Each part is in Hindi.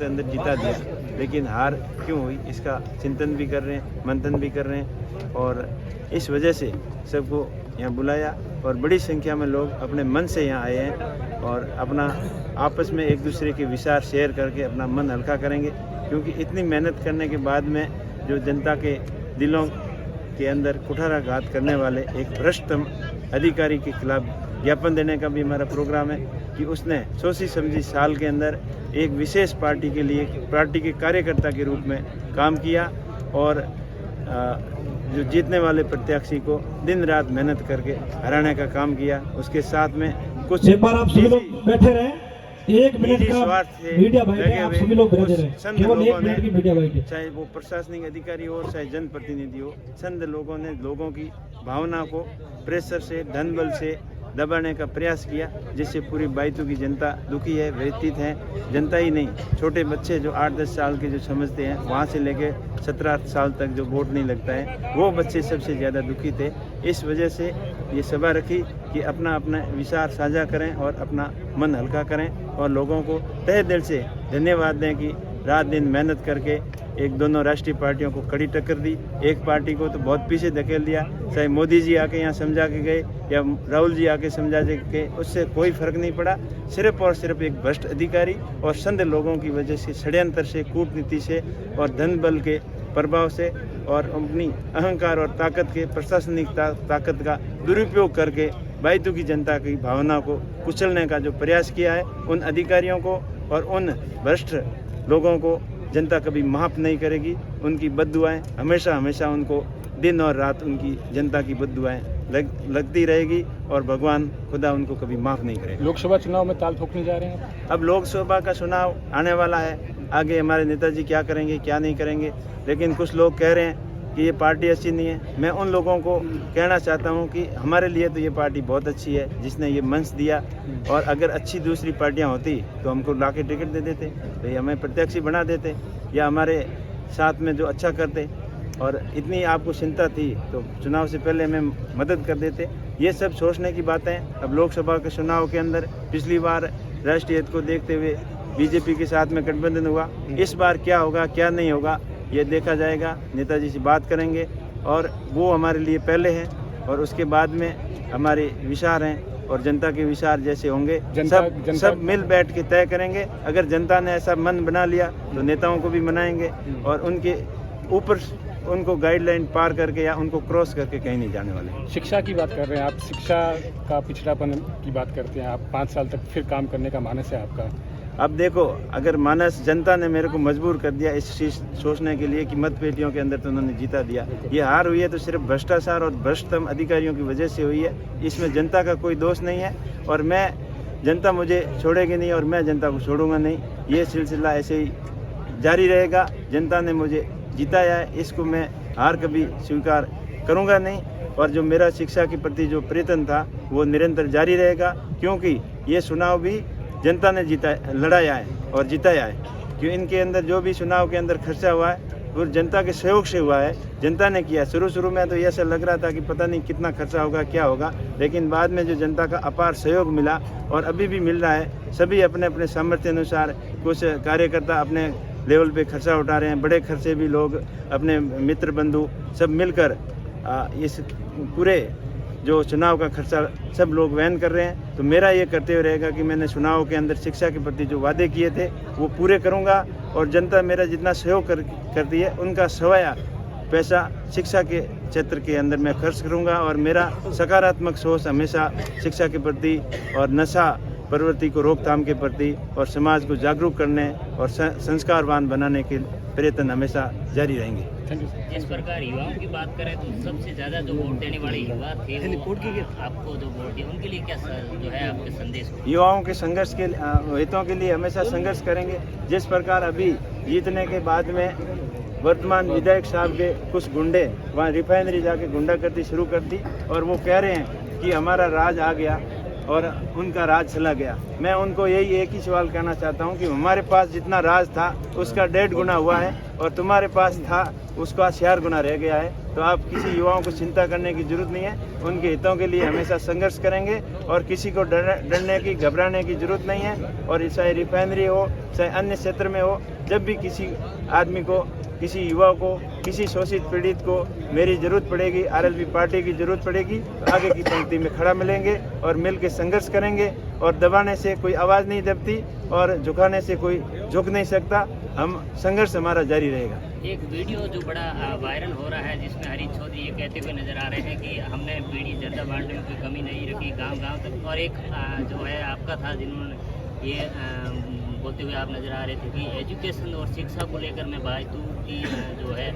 अंदर जिता दिया, लेकिन हार क्यों हुई इसका चिंतन भी कर रहे हैं, मंथन भी कर रहे हैं और इस वजह से सबको यहाँ बुलाया और बड़ी संख्या में लोग अपने मन से यहाँ आए हैं और अपना आपस में एक दूसरे के विचार शेयर करके अपना मन हल्का करेंगे, क्योंकि इतनी मेहनत करने के बाद में जो जनता के दिलों के अंदर कुठाराघात करने वाले एक भ्रष्ट अधिकारी के खिलाफ ज्ञापन देने का भी हमारा प्रोग्राम है कि उसने सोची समझी साल के अंदर एक विशेष पार्टी के लिए पार्टी के कार्यकर्ता के रूप में काम किया और जो जीतने वाले प्रत्याशी को दिन रात मेहनत करके हराने का काम किया। उसके साथ में कुछ एक बार आप सभी लोग बैठे रहे, 1 मिनट का मीडिया बाइट है, आप सभी लोग बैठे रहे, केवल 1 मिनट की मीडिया बाइट है। चाहे वो प्रशासनिक अधिकारी हो चाहे जनप्रतिनिधि हो, संत लोगों ने लोगों की भावना को प्रेशर से धन बल से दबाने का प्रयास किया, जिससे पूरी बैतूल की जनता दुखी है, व्यथित है। जनता ही नहीं, छोटे बच्चे जो 8-10 साल के जो समझते हैं, वहाँ से लेके 17 साल तक जो वोट नहीं लगता है, वो बच्चे सबसे ज़्यादा दुखी थे। इस वजह से ये सभा रखी कि अपना अपना विचार साझा करें और अपना मन हल्का करें और लोगों को तहे दिल से धन्यवाद दें कि रात दिन मेहनत करके एक दोनों राष्ट्रीय पार्टियों को कड़ी टक्कर दी। एक पार्टी को तो बहुत पीछे धकेल दिया, चाहे मोदी जी आके यहाँ समझा के गए या राहुल जी आके समझा के, उससे कोई फर्क नहीं पड़ा। सिर्फ और सिर्फ एक भ्रष्ट अधिकारी और संध लोगों की वजह से, षड्यंत्र से, कूटनीति से और धन बल के प्रभाव से और अपनी अहंकार और ताकत के प्रशासनिक ताकत का दुरुपयोग करके बैतूल की जनता की भावना को कुचलने का जो प्रयास किया है, उन अधिकारियों को और उन भ्रष्ट लोगों को जनता कभी माफ़ नहीं करेगी। उनकी बद्दुआएं हमेशा हमेशा उनको दिन और रात उनकी जनता की बद्दुआएं लगती रहेगी और भगवान खुदा उनको कभी माफ़ नहीं करेगा। लोकसभा चुनाव में ताल ठोकने जा रहे हैं अब लोकसभा का चुनाव आने वाला है, आगे हमारे नेताजी क्या करेंगे क्या नहीं करेंगे, लेकिन कुछ लोग कह रहे हैं कि ये पार्टी अच्छी नहीं है। मैं उन लोगों को कहना चाहता हूं कि हमारे लिए तो ये पार्टी बहुत अच्छी है जिसने ये मंच दिया, और अगर अच्छी दूसरी पार्टियां होती तो हमको लाके टिकट दे देते, तो हमें प्रत्याशी बना देते या हमारे साथ में जो अच्छा करते, और इतनी आपको चिंता थी तो चुनाव से पहले हमें मदद कर देते। ये सब सोचने की बातें। अब लोकसभा के चुनाव के अंदर पिछली बार राष्ट्रीय हित को देखते हुए बीजेपी के साथ में गठबंधन हुआ, इस बार क्या होगा क्या नहीं होगा ये देखा जाएगा। नेताजी से बात करेंगे और वो हमारे लिए पहले हैं और उसके बाद में हमारे विचार हैं और जनता के विचार जैसे होंगे सब मिल बैठ के तय करेंगे। अगर जनता ने ऐसा मन बना लिया तो नेताओं को भी मनाएंगे और उनके ऊपर उनको गाइडलाइन पार करके या उनको क्रॉस करके कहीं नहीं जाने वाले। शिक्षा की बात कर रहे हैं आप, शिक्षा का पिछड़ापन की बात करते हैं आप, 5 साल तक फिर काम करने का मानस है आपका। अब देखो, अगर मानस जनता ने मेरे को मजबूर कर दिया इस चीज़ सोचने के लिए कि मतपेटियों के अंदर तो उन्होंने जीता दिया, ये हार हुई है तो सिर्फ भ्रष्टाचार और भ्रष्टतम अधिकारियों की वजह से हुई है, इसमें जनता का कोई दोष नहीं है। और मैं जनता मुझे छोड़ेगी नहीं और मैं जनता को छोड़ूंगा नहीं, ये सिलसिला ऐसे ही जारी रहेगा। जनता ने मुझे जिताया है, इसको मैं हार कभी स्वीकार करूँगा नहीं, और जो मेरा शिक्षा के प्रति जो प्रयत्न था वो निरंतर जारी रहेगा, क्योंकि ये चुनाव भी जनता ने लड़ाया है और जिताया है। क्यों इनके अंदर जो भी चुनाव के अंदर खर्चा हुआ है वो जनता के सहयोग से हुआ है, जनता ने किया। शुरू में तो ऐसा लग रहा था कि पता नहीं कितना खर्चा होगा क्या होगा, लेकिन बाद में जो जनता का अपार सहयोग मिला और अभी भी मिल रहा है। सभी अपने अपने सामर्थ्य अनुसार, कुछ कार्यकर्ता अपने लेवल पे खर्चा उठा रहे हैं, बड़े खर्चे भी लोग अपने मित्र बंधु सब मिलकर इस पूरे जो चुनाव का खर्चा सब लोग वहन कर रहे हैं। तो मेरा ये कर्तव्य रहेगा कि मैंने चुनाव के अंदर शिक्षा के प्रति जो वादे किए थे वो पूरे करूंगा, और जनता मेरा जितना सहयोग करती है उनका सवाया पैसा शिक्षा के क्षेत्र के अंदर मैं खर्च करूंगा। और मेरा सकारात्मक सोच हमेशा शिक्षा के प्रति और नशा प्रवृत्ति को रोकथाम के प्रति और समाज को जागरूक करने और संस्कारवान बनाने के प्रयत्न हमेशा जारी रहेंगे। इस प्रकार युवाओं की बात करें तो सबसे ज़्यादा जो वोट देने वाले युवा थे वो आपको जो वोट दिया उनके लिए क्या जो है आपके संदेश? युवाओं के संघर्ष के हितों के लिए हमेशा संघर्ष करेंगे। जिस प्रकार अभी जीतने के बाद में वर्तमान विधायक साहब के कुछ गुंडे वहाँ रिफाइनरी जाके गुंडागर्दी शुरू कर दी और वो कह रहे हैं कि हमारा राज आ गया और उनका राज चला गया। मैं उनको यही एक ही सवाल कहना चाहता हूं कि हमारे पास जितना राज था उसका 1.5 गुना हुआ है और तुम्हारे पास था उसका 4 गुना रह गया है। तो आप किसी युवाओं को चिंता करने की जरूरत नहीं है। उनके हितों के लिए हमेशा संघर्ष करेंगे और किसी को डरने की घबराने की जरूरत नहीं है। और चाहे रिफाइनरी हो चाहे अन्य क्षेत्र में हो, जब भी किसी आदमी को, किसी युवा को, किसी शोषित पीड़ित को मेरी ज़रूरत पड़ेगी, आरएलपी पार्टी की ज़रूरत पड़ेगी, तो आगे की पंक्ति में खड़ा मिलेंगे और मिल के संघर्ष करेंगे। और दबाने से कोई आवाज़ नहीं दबती और झुकाने से कोई झुक नहीं सकता। हम संघर्ष हमारा जारी रहेगा। एक वीडियो जो बड़ा वायरल हो रहा है जिसमें हरीश चौधरी ये कहते हुए नजर आ रहे हैं कि हमने बीड़ी जर्दा बांटने में कोई कमी नहीं रखी गांव-गांव तक, और एक जो है आपका था जिन्होंने ये बोलते हुए आप नजर आ रहे थे कि एजुकेशन और शिक्षा को लेकर मैं भाजपा की जो है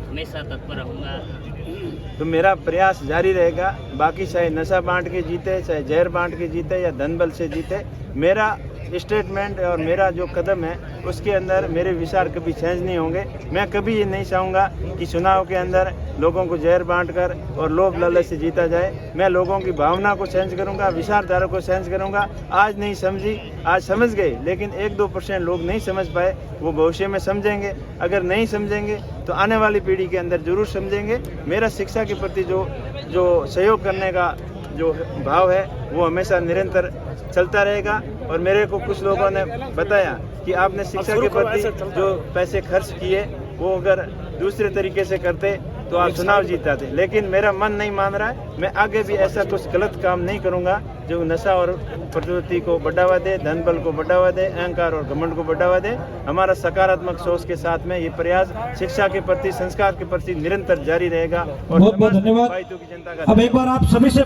हमेशा तत्पर रहूँगा। तो मेरा प्रयास जारी रहेगा। बाकी चाहे नशा बांट के जीते, चाहे जहर बांट के जीते या धन बल से जीते, मेरा स्टेटमेंट और मेरा जो कदम है उसके अंदर मेरे विचार कभी चेंज नहीं होंगे। मैं कभी ये नहीं चाहूँगा कि चुनाव के अंदर लोगों को जहर बांटकर और लोभ लालच से जीता जाए। मैं लोगों की भावना को चेंज करूँगा, विचारधारा को चेंज करूँगा। आज नहीं समझी, आज समझ गए, लेकिन 1-2% लोग नहीं समझ पाए, वो भविष्य में समझेंगे। अगर नहीं समझेंगे तो आने वाली पीढ़ी के अंदर जरूर समझेंगे। मेरा शिक्षा के प्रति जो सहयोग करने का जो भाव है वो हमेशा निरंतर चलता रहेगा। और मेरे को कुछ लोगों ने बताया कि आपने शिक्षा के प्रति जो पैसे खर्च किए वो अगर दूसरे तरीके से करते तो आप चुनाव जीताते, लेकिन मेरा मन नहीं मान रहा है। मैं आगे भी ऐसा कुछ गलत काम नहीं करूंगा जो नशा और प्रवृत्ति को बढ़ावा दे, धन बल को बढ़ावा दे, अहंकार और घमंड को बढ़ावा दे। हमारा सकारात्मक सोच के साथ में ये प्रयास शिक्षा के प्रति, संस्कार के प्रति निरंतर जारी रहेगा। और बहुत बहुत धन्यवाद। भाइयों की जनता का अब एक बार आप सभी से